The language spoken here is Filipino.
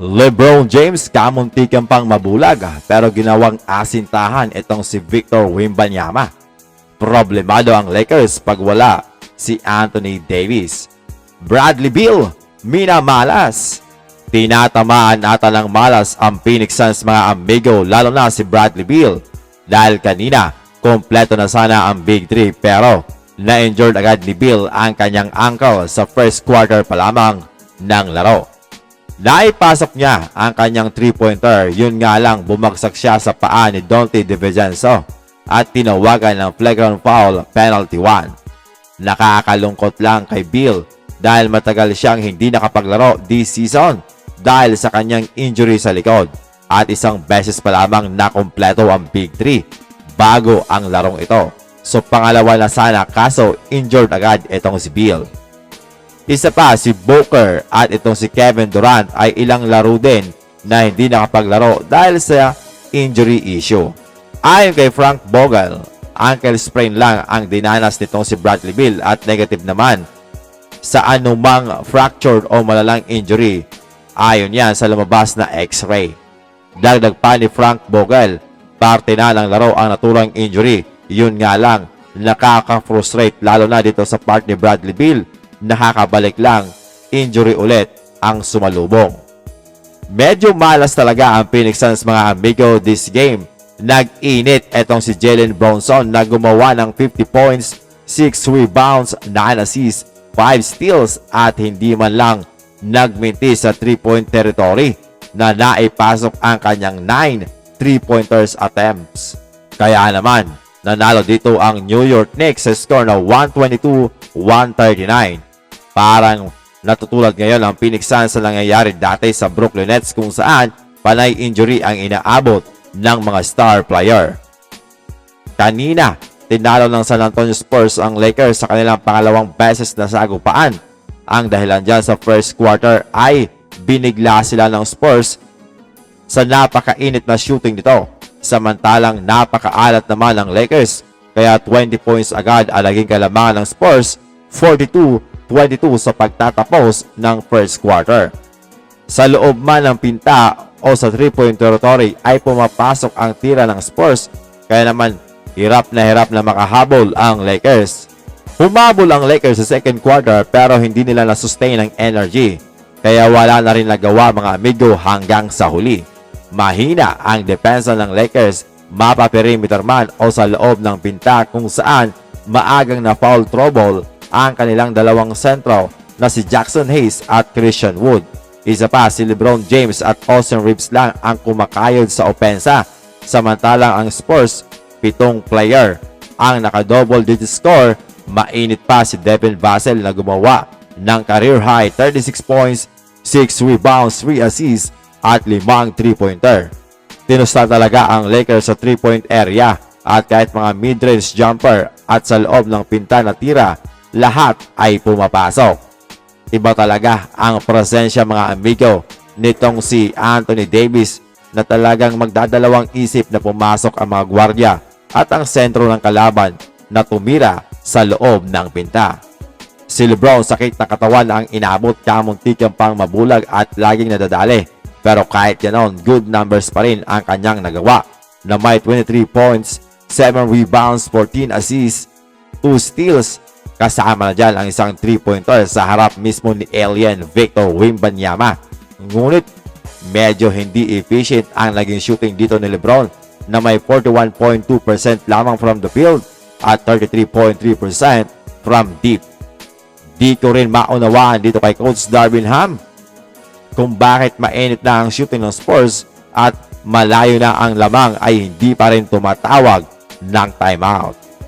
LeBron James kamuntikan pang mabulag pero ginawang asintahan itong si Victor Wembanyama. Problemado ang Lakers pag wala si Anthony Davis. Bradley Beal, minamalas. Tinatamaan ata ng malas ang Phoenix Suns mga amigo, lalo na si Bradley Beal. Dahil kanina, kompleto na sana ang Big 3 pero na-injured agad ni Beal ang kanyang ankle sa first quarter pa lamang ng laro. Naipasok niya ang kanyang 3-pointer, yun nga lang bumagsak siya sa paa ni Donte DiVincenzo at tinawagan ng flagrant foul penalty 1. Nakakalungkot lang kay Beal dahil matagal siyang hindi nakapaglaro this season dahil sa kanyang injury sa likod at isang beses pa lamang nakompleto ang Big 3 bago ang larong ito. So pangalawa na sana kaso injured agad itong si Beal. Isa pa si Booker at itong si Kevin Durant ay ilang laro din na hindi nakapaglaro dahil sa injury issue. Ayon kay Frank Vogel, ankle sprain lang ang dinanas nitong si Bradley Beal at negative naman sa anumang fractured o malalang injury. Ayon yan sa lumabas na x-ray. Dagdag pa ni Frank Vogel, parte na ng laro ang naturang injury. Yun nga lang, nakaka-frustrate lalo na dito sa part ni Bradley Beal. Nakakabalik lang, injury ulit ang sumalubong. Medyo malas talaga ang Phoenix Suns mga amigo this game. Nag-init etong si Jalen Brunson na gumawa ng 50 points, 6 rebounds, 9 assists, 5 steals at hindi man lang nagminti sa 3-point territory na naipasok ang kanyang 9 3-pointers attempts. Kaya naman, nanalo dito ang New York Knicks sa score na 122-139. Parang natutulad ngayon ang Phoenix Suns sa nangyayari dati sa Brooklyn Nets kung saan panay injury ang inaabot ng mga star player. Kanina, tinalo ng San Antonio Spurs ang Lakers sa kanilang pangalawang beses na sagupaan. Ang dahilan dyan sa first quarter ay binigla sila ng Spurs sa napakainit na shooting nito. Samantalang napakaalat naman ng Lakers kaya 20 points agad ang naging kalamangan ng Spurs, 42-22 sa pagtatapos ng first quarter. Sa loob man ng pinta o sa 3-point territory ay pumapasok ang tira ng Spurs kaya naman hirap na makahabol ang Lakers. Humabol ang Lakers sa second quarter pero hindi nila na-sustain ang energy kaya wala na rin nagawa mga amigo hanggang sa huli. Mahina ang depensa ng Lakers, mapaperimeter man o sa loob ng pinta kung saan maagang na foul trouble ang kanilang dalawang sentro na si Jackson Hayes at Christian Wood. Isa pa si LeBron James at Austin Reeves lang ang kumakayod sa opensa. Samantalang ang Spurs, 7 player ang naka-double digit score. Mainit pa si Devin Vassell na gumawa ng career high 36 points, 6 rebounds, 3 assists at 5 3-pointer. Tinusta talaga ang Lakers sa 3-point area at kahit mga mid-range jumper at sa loob ng pinta na tira, lahat ay pumapasok. Iba talaga ang presensya mga amigo nitong si Anthony Davis na talagang magdadalawang isip na pumasok ang mga gwardiya at ang sentro ng kalaban na tumira sa loob ng pinta. Si LeBron sakit na katawan ang inabot, kamuntikan pang mabulag at laging nadadali. Pero kahit ganon, good numbers pa rin ang kanyang nagawa na may 23 points, 7 rebounds, 14 assists, 2 steals. Kasama na dyan ang isang 3-pointer sa harap mismo ni Alien Victor Wembanyama. Ngunit medyo hindi efficient ang naging shooting dito ni LeBron na may 41.2% lamang from the field at 33.3% from deep. Di ko rin maunawaan dito kay Coach Darvin Ham kung bakit mainit na ang shooting ng Spurs at malayo na ang lamang ay hindi pa rin tumatawag ng timeout.